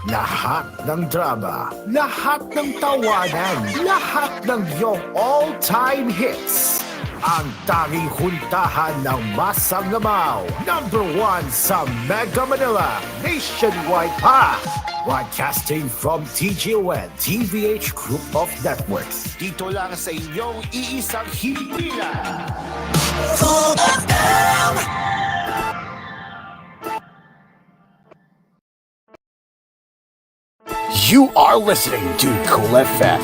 Lahat ng drama, lahat ng tawanan, lahat ng iyong all-time hits. Ang tanging huntahan ng Masanglamaw, #1 sa Mega Manila, nationwide pa. Broadcasting from TGON, TVH Group of Networks. Dito lang sa inyong iisang himpilan. You are listening to Cool FM.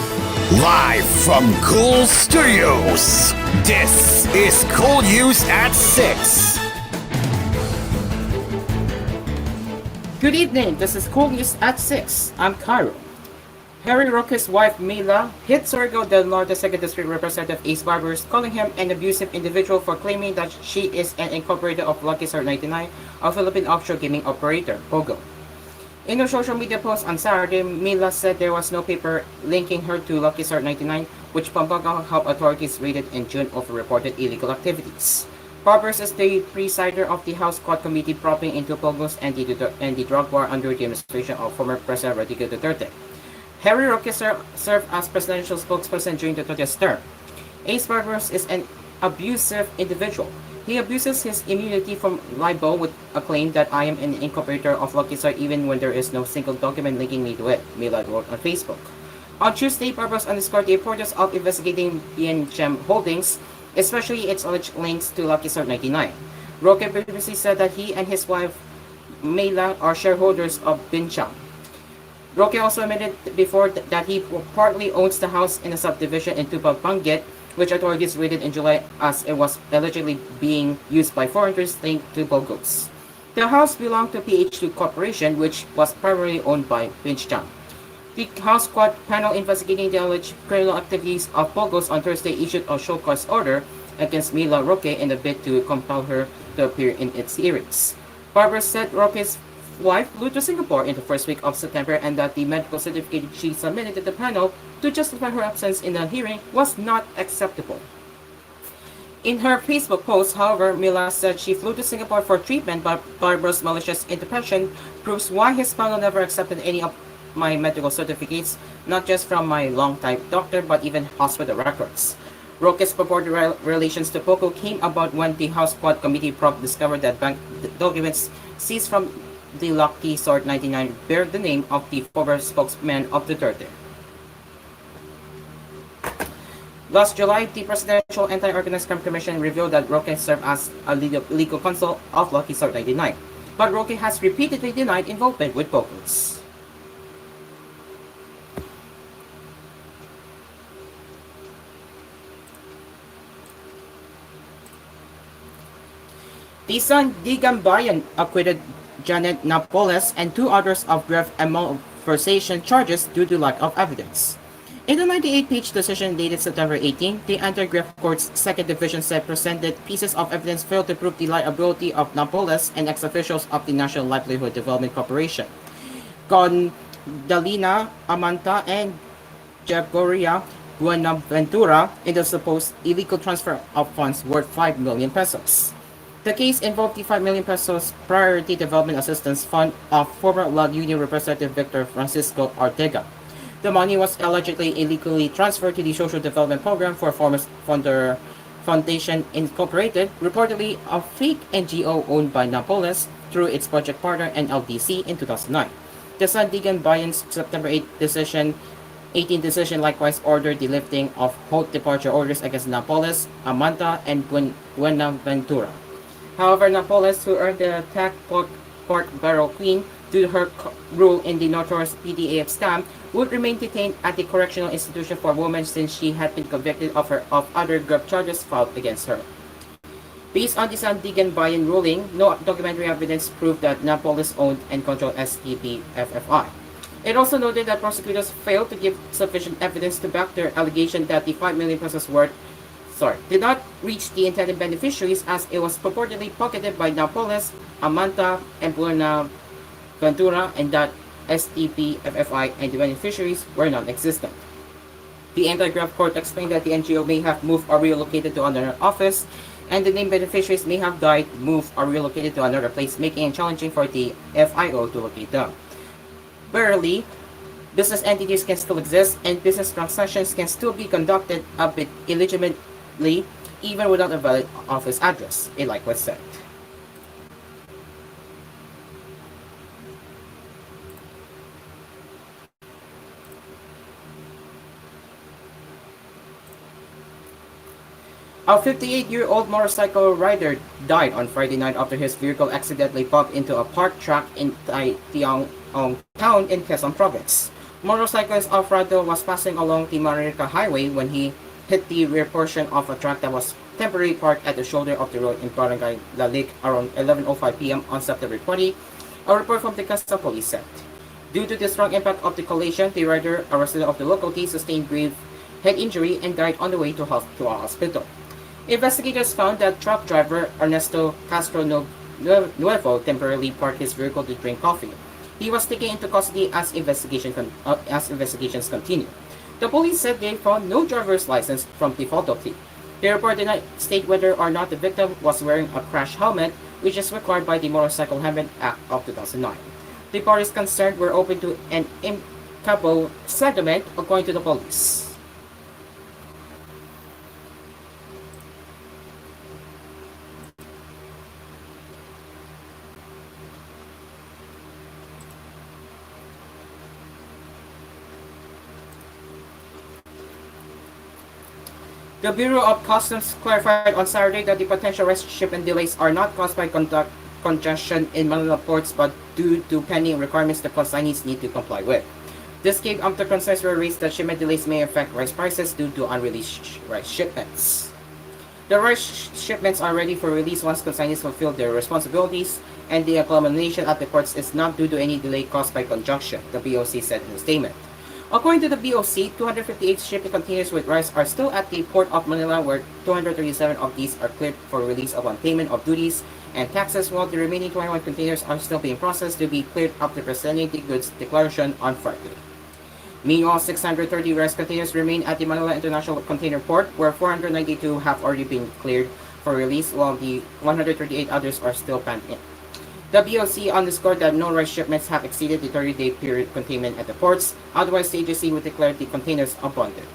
Live from Cool Studios. This is koolNews at 6. Good evening, this is koolNews at 6. I'm Cairo. Harry Roque's wife Mila hit Surigao del Norte 2nd District Representative Ace Barbers, calling him an abusive individual for claiming that she is an incorporator of Lucky Star 99, a Philippine offshore gaming operator, POGO. In a social media post on Saturday, Mila said there was no paper linking her to Lucky Star 99, which Pampanga Health authorities raided in June over reported illegal activities. Barbers is the presider of the House Quad Committee propping into Pogos and the drug war under the administration of former President Rodrigo Duterte. Harry Roque served as presidential spokesperson during the Duterte's term. Ace Barbers is an abusive individual. He abuses his immunity from libel with a claim that I am an incorporator of Lucky Star even when there is no single document linking me to it, Mila wrote on Facebook. On Tuesday, Barbers underscored the importance of investigating BNGEM Holdings, especially its alleged links to Lucky Star 99. Roque previously said that he and his wife Mila are shareholders of BNGEM. Roque also admitted before that he partly owns the house in a subdivision in Tupad Banguet, which authorities raided in July as it was allegedly being used by foreigners linked to Pogos. The house belonged to PH2 Corporation, which was primarily owned by BNGEM. The House Quad panel investigating the alleged criminal activities of Pogos on Thursday issued a show cause order against Mila Roque in a bid to compel her to appear in its hearings. Barbara said Roque's wife flew to Singapore in the first week of September and that the medical certificate she submitted to the panel to justify her absence in the hearing was not acceptable. In her Facebook post, however, Mila said she flew to Singapore for treatment, but Barbara's malicious interpretation proves why his panel never accepted any of my medical certificates, not just from my long-time doctor, but even hospital records. Roque's purported relations to POCO came about when the House Quad Committee probe discovered that bank documents seized from the Lucky Star 99 bear the name of the former spokesman of Duterte. Last July, the Presidential Anti-Organized Crime Commission revealed that Roque served as a legal counsel of Lucky Star 99, but Roque has repeatedly denied involvement with Pogos. The Sandigan Bayan acquitted Janet Napoles and two others of grave and malversation charges due to lack of evidence. In a 98-page decision dated September 18, the Anti-Graft Court's Second Division said presented pieces of evidence failed to prove the liability of Napoles and ex-officials of the National Livelihood Development Corporation, Dalina Amanta and Jagoria Buenaventura, in the supposed illegal transfer of funds worth 5 million pesos. The case involved the 5 million pesos Priority Development Assistance Fund of former La Union Representative Victor Francisco Ortega. The money was allegedly illegally transferred to the Social Development Program for former Founder Foundation Incorporated, reportedly a fake NGO owned by Napoles through its project partner NLDC in 2009. The Sandigan Bayan's September 18 decision likewise ordered the lifting of hold departure orders against Napoles, Amanta, and Buenaventura. However, Napoles, who earned the Tac Pork Barrel Queen due to her role in the notorious PDAF scam, would remain detained at the correctional institution for women since she had been convicted of other grave charges filed against her. Based on the Sandigan Bayan ruling, no documentary evidence proved that Napoles owned and controlled STP-FFI. It also noted that prosecutors failed to give sufficient evidence to back their allegation that the 5 million pesos worth did not reach the intended beneficiaries as it was purportedly pocketed by Napoles, Amanta, and Buenaventura, and that STP, FFI, and the beneficiaries were non-existent. The Anti-Graft Court explained that the NGO may have moved or relocated to another office, and the named beneficiaries may have died, moved, or relocated to another place, making it challenging for the FIO to locate them. Barely, business entities can still exist and business transactions can still be conducted a bit illegitimately even without a valid office address, a likewise said. A 58-year-old motorcycle rider died on Friday night after his vehicle accidentally bumped into a parked truck in TGON town in Quezon Province. Motorcyclist Alfredo was passing along the Marirca Highway when he hit the rear portion of a truck that was temporarily parked at the shoulder of the road in Barangay Lalik around 11:05 p.m. on September 20, a report from the Quezon Police said. Due to the strong impact of the collision, the rider, a resident of the locality, sustained grave head injury and died on the way to a hospital. Investigators found that truck driver Ernesto Castro Nuevo temporarily parked his vehicle to drink coffee. He was taken into custody as investigations continue. The police said they found no driver's license from the photo clip. The report did not state whether or not the victim was wearing a crash helmet, which is required by the Motorcycle Helmet Act of 2009. The parties concerned were open to an amicable settlement, according to the police. The Bureau of Customs clarified on Saturday that the potential risk shipment delays are not caused by congestion in Manila ports but due to pending requirements the consignees need to comply with. This came after concerns were raised that shipment delays may affect rice prices due to unreleased rice shipments. The rice shipments are ready for release once consignees fulfill their responsibilities, and the agglomeration at the ports is not due to any delay caused by congestion, the BOC said in a statement. According to the BOC, 258 shipping containers with rice are still at the Port of Manila, where 237 of these are cleared for release upon payment of duties and taxes, while the remaining 21 containers are still being processed to be cleared after presenting the goods declaration on Friday. Meanwhile, 630 rice containers remain at the Manila International Container Port, where 492 have already been cleared for release, while the 138 others are still pending. The BOC underscored that no rice shipments have exceeded the 30-day period containment at the ports, otherwise the agency would declare the containers abundant.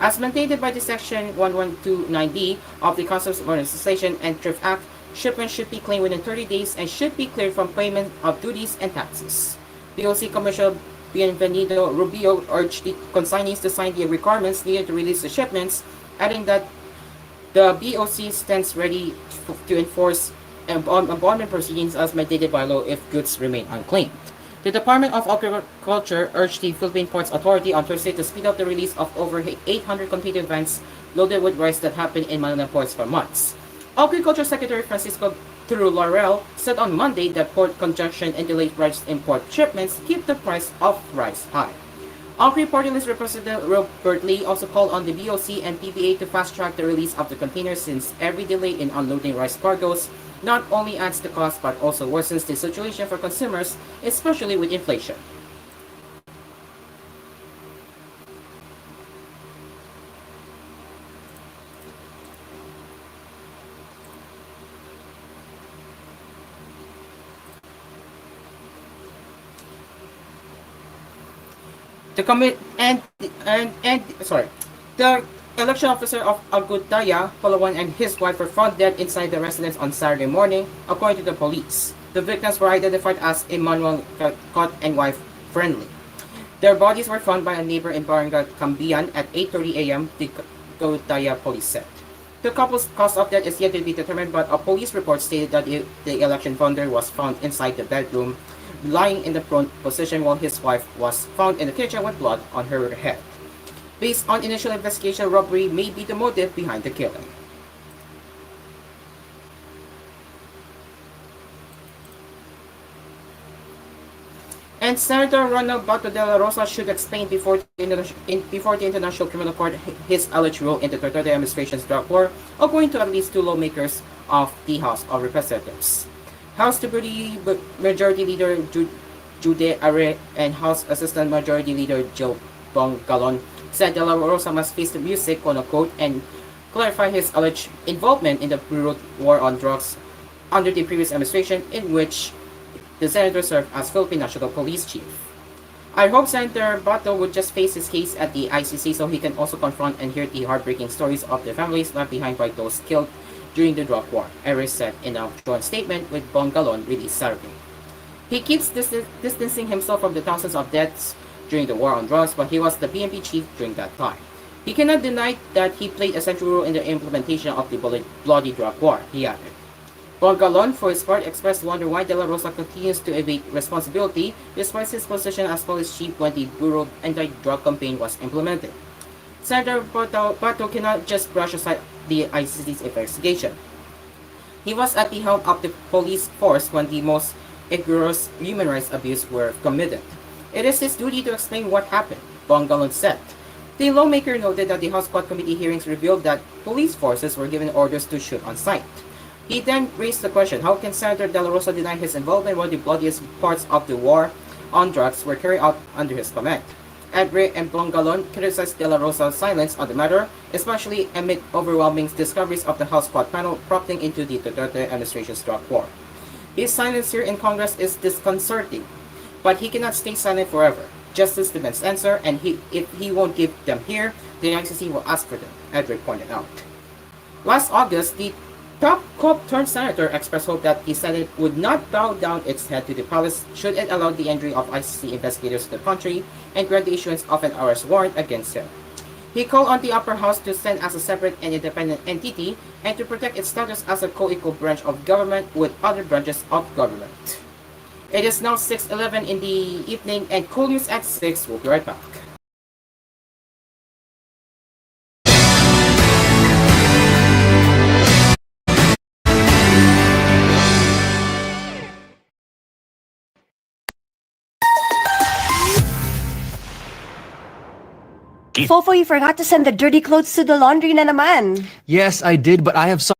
As mandated by the Section 1129D of the Customs Modernization and Thrift Act, shipments should be claimed within 30 days and should be cleared from payment of duties and taxes. BOC Commissioner Bienvenido Rubio urged the consignees to sign the requirements needed to release the shipments, adding that the BOC stands ready to enforce abandonment proceedings as mandated by law if goods remain unclaimed. The Department of Agriculture urged the Philippine Ports Authority on Thursday to speed up the release of over 800 container vans loaded with rice that have been in Manila ports for months. Agriculture Secretary Francisco Laurel said on Monday that port congestion and delayed rice import shipments keep the price of rice high. Agri Party List Representative Robert Lee also called on the BOC and PBA to fast-track the release of the containers since every delay in unloading rice cargoes not only adds the cost but also worsens the situation for consumers, especially with inflation. The election officer of Agutaya, Palawan, and his wife were found dead inside the residence on Saturday morning, according to the police. The victims were identified as Emmanuel Cot and wife Friendly. Their bodies were found by a neighbor in Barangay Cambian at 8:30 a.m., the Agutaya police said. The couple's cause of death is yet to be determined, but a police report stated that the election funder was found inside the bedroom, lying in the prone position, while his wife was found in the kitchen with blood on her head. Based on initial investigation, robbery may be the motive behind the killing. And Senator Ronald Bato de la Rosa should explain before the International Criminal Court his alleged role in the Duterte administration's drug war, according to at least two lawmakers of the House of Representatives. House Deputy Majority Leader Jude Are and House Assistant Majority Leader Joe Bong Galon said De La Rosa must face the music, quote-unquote, and clarify his alleged involvement in the brutal war on drugs under the previous administration, in which the senator served as Philippine National Police Chief. I hope Senator Bato would just face his case at the ICC so he can also confront and hear the heartbreaking stories of the families left behind by those killed during the drug war, Eris said in a joint statement with Bongalon released Saturday. He keeps distancing himself from the thousands of deaths during the war on drugs, but he was the PNP chief during that time. He cannot deny that he played a central role in the implementation of the bloody drug war, he added. Bongalon, for his part, expressed wonder why De La Rosa continues to evade responsibility despite his position as police chief when the Bureau anti-drug campaign was implemented. Senator Pato cannot just brush aside the ICC's investigation. He was at the helm of the police force when the most egregious human rights abuse were committed. It is his duty to explain what happened, Bongalon said. The lawmaker noted that the House Quad Committee hearings revealed that police forces were given orders to shoot on sight. He then raised the question, how can Senator De La Rosa deny his involvement when the bloodiest parts of the war on drugs were carried out under his command? Edre and Bongalon criticized De La Rosa's silence on the matter, especially amid overwhelming discoveries of the House Quad panel prompting into the Duterte administration's drug war. His silence here in Congress is disconcerting, but he cannot stay silent forever. Justice demands answer, and if he won't give them here, the ICC will ask for them, Edre pointed out. Last August, the top cop-turned-senator expressed hope that the Senate would not bow down its head to the palace should it allow the entry of ICC investigators to the country and grant the issuance of an arrest warrant against him. He called on the upper house to stand as a separate and independent entity and to protect its status as a co-equal branch of government with other branches of government. It is now 6:11 in the evening, and koolNews at 6 will be right back. Fofo, you forgot to send the dirty clothes to the laundry na naman. Yes, I did, but I have some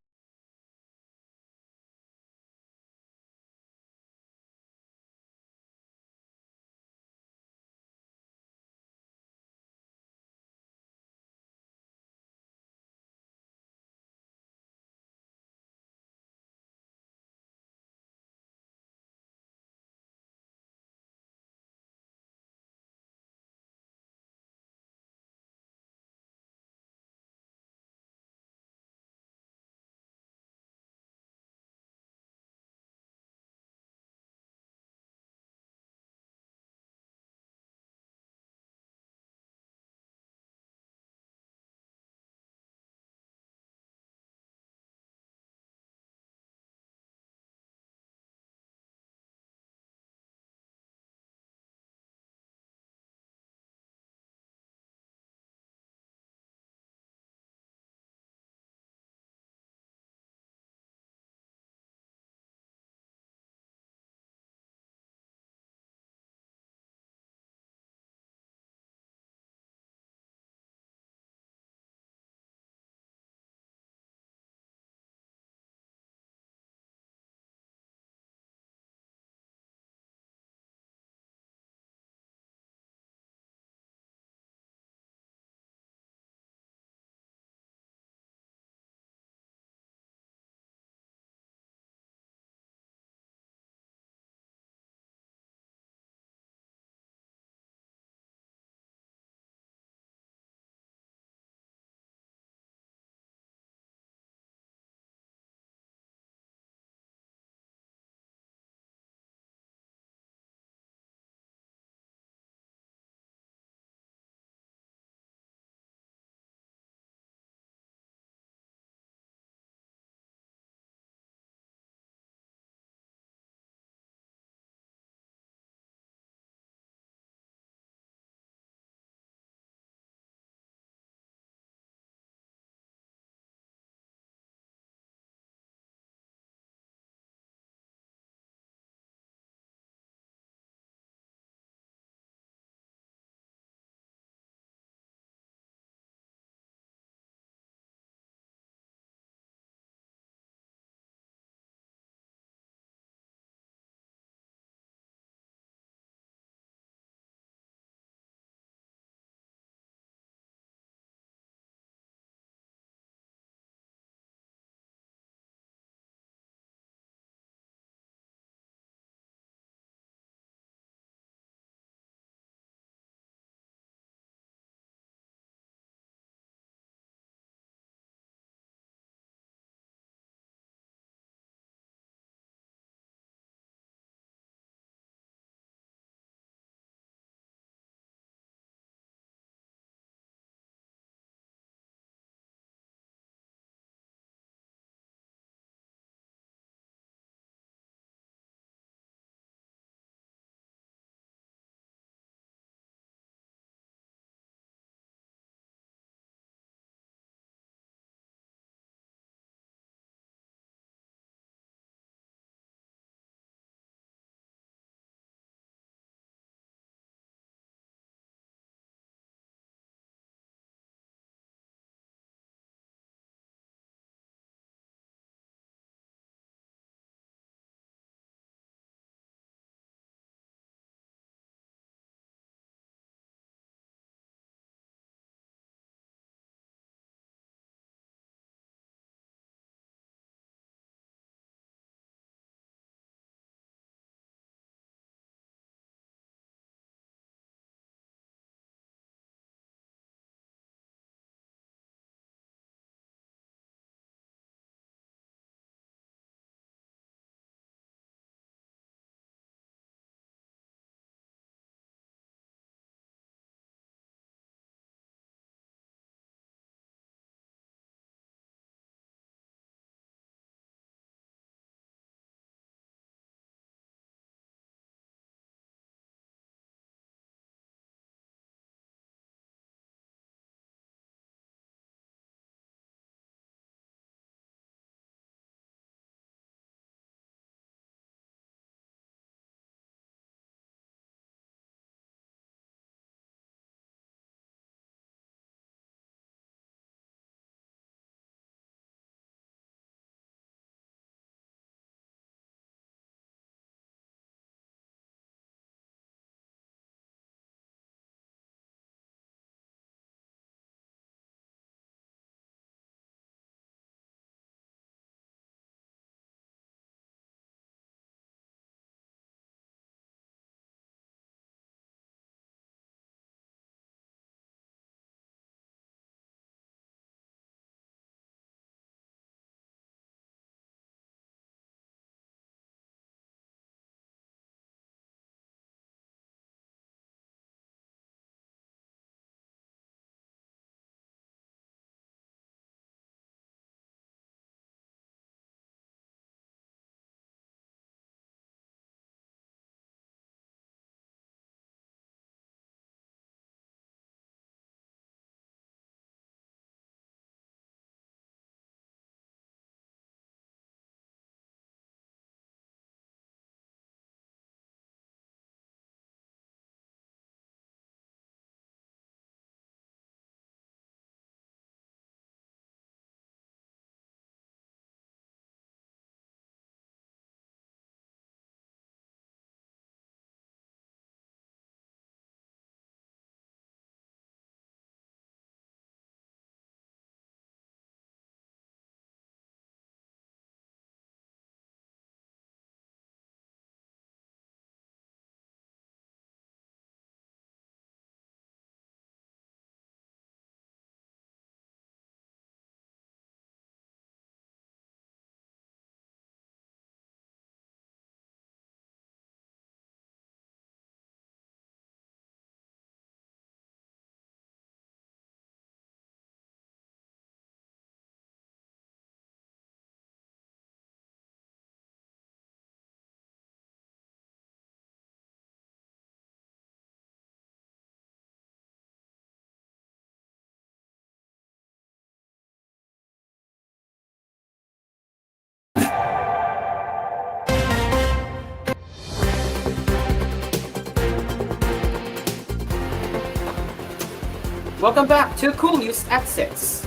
Welcome back to Cool News at 6.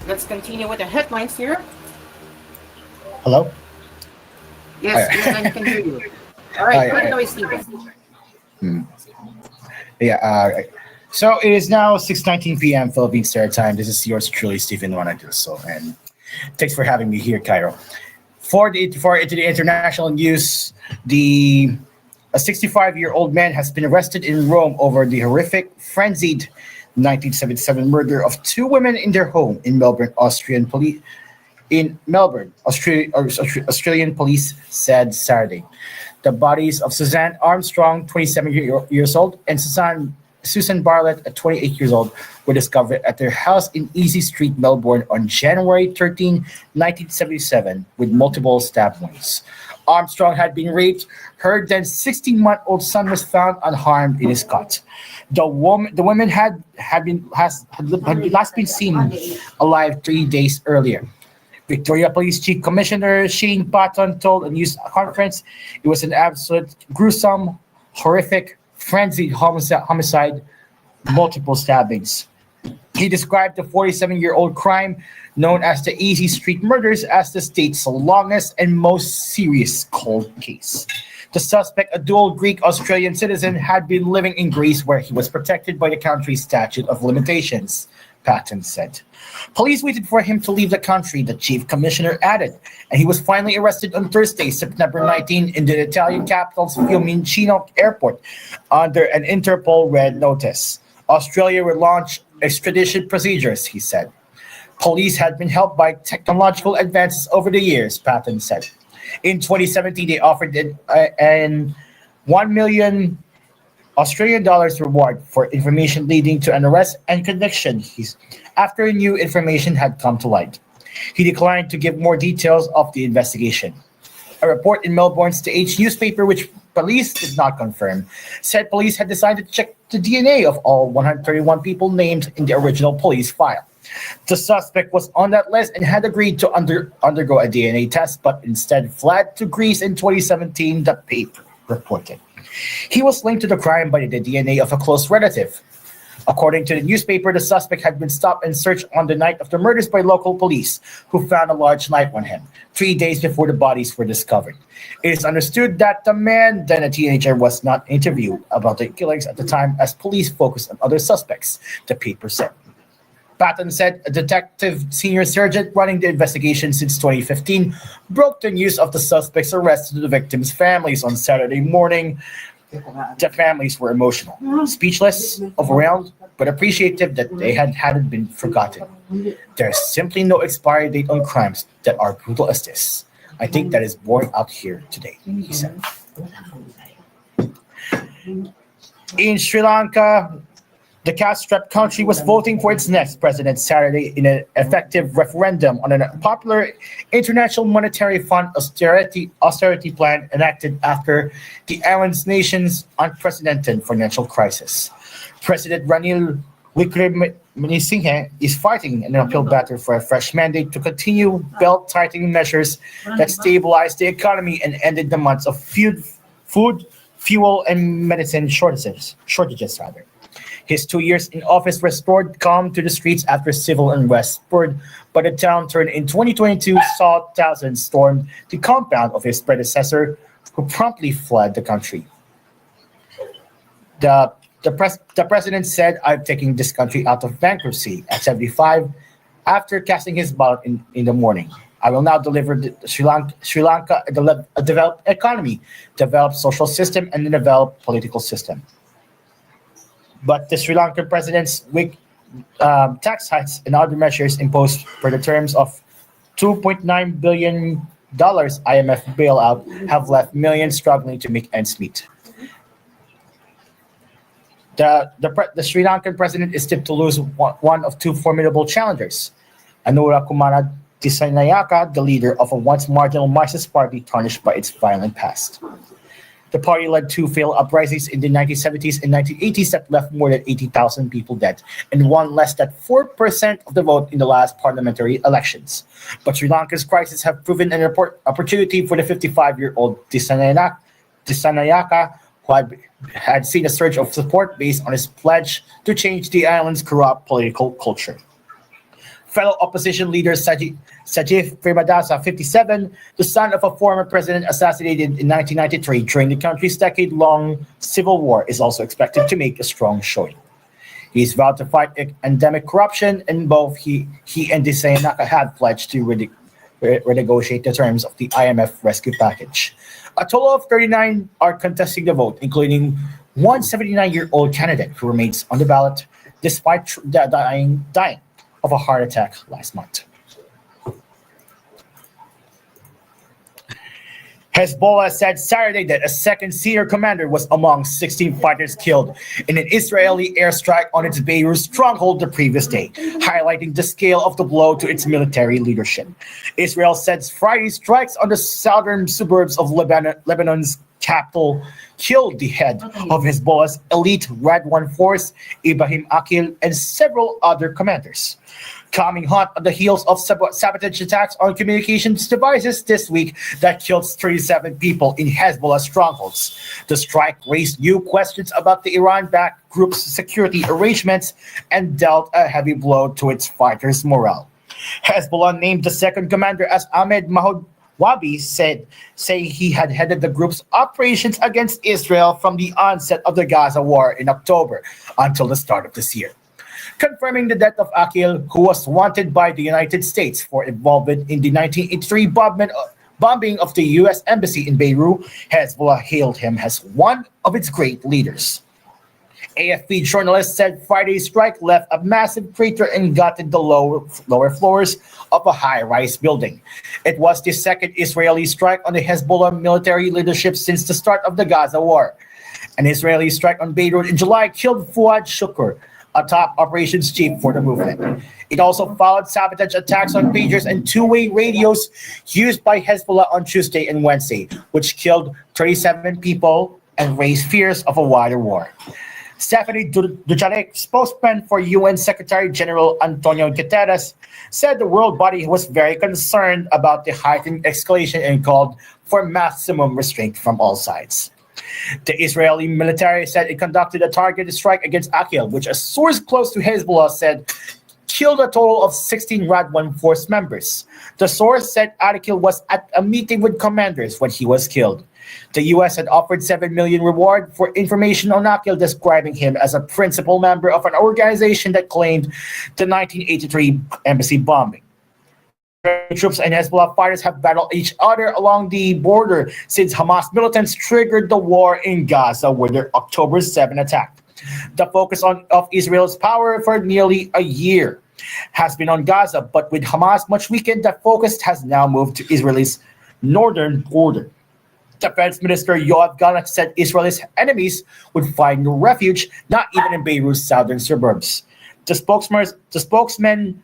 Let's continue with the headlines here. Hello? Yes, Hi. yes, I can hear you. All right, Hi, take it hi. away, Steven. Yeah, so it is now 6:19 p.m. Philippine Standard Time. This is yours truly, Stephen Wanagilso, and thanks for having me here, Cairo. For the international news, the a 65-year-old man has been arrested in Rome over the horrific, frenzied 1977 murder of two women in their home in Melbourne, Australian police said Saturday. The bodies of Suzanne Armstrong, 27 years old, and Susan Bartlett, at 28 years old, were discovered at their house in Easy Street, Melbourne, on January 13, 1977, with multiple stab wounds. Armstrong had been raped. Her then 16-month-old son was found unharmed in his cot. The woman had last been seen alive 3 days earlier. Victoria Police Chief Commissioner Shane Patton told a news conference it was an absolute gruesome, horrific, frenzied homicide, multiple stabbings. He described the 47-year-old crime, known as the Easy Street Murders, as the state's longest and most serious cold case. The suspect, a dual Greek-Australian citizen, had been living in Greece where he was protected by the country's statute of limitations, Patton said. Police waited for him to leave the country, the chief commissioner added, and he was finally arrested on Thursday, September 19, in the Italian capital's Fiumicino airport under an Interpol red notice. Australia will launch extradition procedures, he said. Police had been helped by technological advances over the years, Patton said. In 2017, they offered an 1 million Australian dollars reward for information leading to an arrest and conviction after new information had come to light. He declined to give more details of the investigation. A report in Melbourne's TVH newspaper, which police did not confirm, said police had decided to check the DNA of all 131 people named in the original police file. The suspect was on that list and had agreed to undergo a DNA test, but instead fled to Greece in 2017, the paper reported. He was linked to the crime by the DNA of a close relative. According to the newspaper, the suspect had been stopped and searched on the night of the murders by local police, who found a large knife on him 3 days before the bodies were discovered. It is understood that the man, then a teenager, was not interviewed about the killings at the time as police focused on other suspects, the paper said. Patton said a detective senior sergeant running the investigation since 2015 broke the news of the suspect's arrest to the victims' families on Saturday morning. The families were emotional, speechless, overwhelmed, but appreciative that they hadn't been forgotten. There's simply no expiry date on crimes that are brutal as this. I think that is borne out here today, he said. In Sri Lanka, the cash-strapped country was voting for its next president Saturday in an effective referendum on a popular International Monetary Fund austerity plan enacted after the island's nation's unprecedented financial crisis. President Ranil Wickremesinghe is fighting an uphill battle for a fresh mandate to continue belt-tightening measures that stabilized the economy and ended the months of food, fuel, and medicine shortages. His 2 years in office restored calm to the streets after civil unrest spurred by the downturn in 2022 saw thousands storm the compound of his predecessor, who promptly fled the country. The president said, "I'm taking this country out of bankruptcy" at 75 after casting his ballot in the morning. "I will now deliver Sri Lanka a developed economy, developed social system, and a developed political system." But the Sri Lankan president's tax hikes and other measures imposed for the terms of $2.9 billion IMF bailout have left millions struggling to make ends meet. The Sri Lankan president is tipped to lose one of two formidable challengers. Anura Kumara Dissanayaka, the leader of a once marginal Marxist party tarnished by its violent past. The party led two failed uprisings in the 1970s and 1980s that left more than 80,000 people dead and won less than 4% of the vote in the last parliamentary elections. But Sri Lanka's crisis have proven an opportunity for the 55-year-old Dissanayaka, who had seen a surge of support based on his pledge to change the island's corrupt political culture. Fellow opposition leader Sajid Premadasa, 57, the son of a former president assassinated in 1993 during the country's decade-long civil war, is also expected to make a strong showing. He's vowed to fight endemic corruption, and both he and Disayanaka had pledged to renegotiate the terms of the IMF rescue package. A total of 39 are contesting the vote, including one 79-year-old candidate who remains on the ballot despite dying of a heart attack last month. Hezbollah said Saturday that a second senior commander was among 16 fighters killed in an Israeli airstrike on its Beirut stronghold the previous day, highlighting the scale of the blow to its military leadership. Israel said Friday's strikes on the southern suburbs of Lebanon's capital killed the head of Hezbollah's elite Radwan force, Ibrahim Akil, and several other commanders. Coming hot on the heels of sabotage attacks on communications devices this week that killed 37 people in Hezbollah strongholds. The strike raised new questions about the Iran-backed group's security arrangements and dealt a heavy blow to its fighters' morale. Hezbollah named the second commander as Ahmed Wabi say he had headed the group's operations against Israel from the onset of the Gaza war in October until the start of this year. Confirming the death of Akil, who was wanted by the United States for involvement in the 1983 bombing of the U.S. Embassy in Beirut, Hezbollah hailed him as one of its great leaders. AFP journalists said Friday's strike left a massive crater and gutted the lower floors of a high-rise building. It was the second Israeli strike on the Hezbollah military leadership since the start of the Gaza war. An Israeli strike on Beirut in July killed Fuad Shukr, a top operations chief for the movement. It also followed sabotage attacks on pagers and two-way radios used by Hezbollah on Tuesday and Wednesday, which killed 37 people and raised fears of a wider war. Stephanie Dujarric, spokesman for UN Secretary General Antonio Guterres, said the world body was very concerned about the heightened escalation and called for maximum restraint from all sides. The Israeli military said it conducted a targeted strike against Akil, which a source close to Hezbollah said killed a total of 16 Radwan force members. The source said Akil was at a meeting with commanders when he was killed. The U.S. had offered $7 million reward for information on Akil, describing him as a principal member of an organization that claimed the 1983 embassy bombing. Troops and Hezbollah fighters have battled each other along the border since Hamas militants triggered the war in Gaza with their October 7 attack. The focus of Israel's power for nearly a year has been on Gaza, but with Hamas much weakened, the focus has now moved to Israel's northern border. Defense Minister Yoav Gallant said Israel's enemies would find no refuge, not even in Beirut's southern suburbs. The spokesman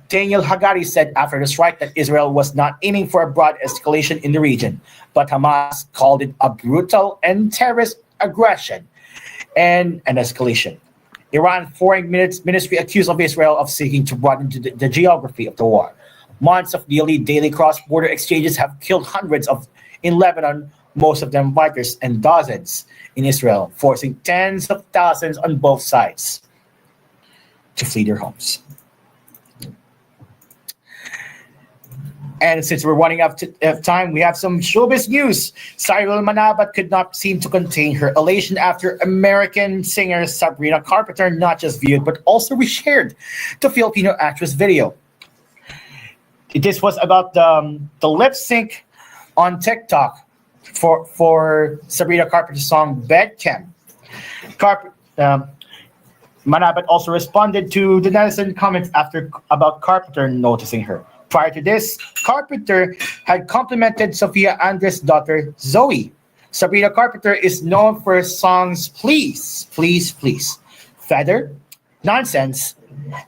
Daniel Hagari said after the strike that Israel was not aiming for a broad escalation in the region, but Hamas called it a brutal and terrorist aggression and an escalation. Iran Foreign Ministry accused of Israel of seeking to broaden the geography of the war. Months of nearly daily cross-border exchanges have killed hundreds in Lebanon, most of them fighters, and dozens in Israel, forcing tens of thousands on both sides to flee their homes. And since we're running out of time, we have some showbiz news. Cyril Manabat could not seem to contain her elation after American singer Sabrina Carpenter not just viewed, but also reshared the Filipino actress video. This was about the lip sync on TikTok for Sabrina Carpenter's song Bedcam. Manabat also responded to the netizen comments about Carpenter noticing her. Prior to this, Carpenter had complimented Sofia Andres' daughter, Zoe. Sabrina Carpenter is known for songs Please, Please, Please, Feather, Nonsense,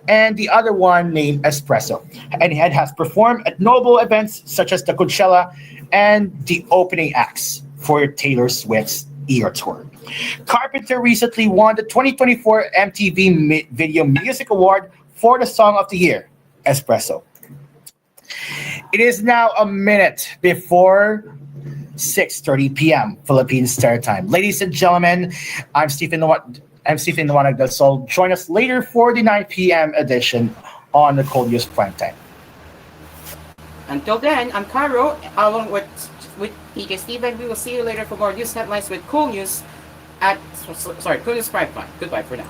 and the other one named Espresso. And has performed at notable events such as the Coachella and the opening acts for Taylor Swift's Ear Tour. Carpenter recently won the 2024 MTV Video Music Award for the Song of the Year, Espresso. It is now a minute before 6:30 p.m. Philippines Standard Time. Ladies and gentlemen, I'm Stephen Nawanag. So join us later for the 9 p.m. edition on the koolNews Prime Time. Until then, I'm Caro, along with TJ Steven. We will see you later for more news headlines with koolNews at koolNews Prime Time. Goodbye for now.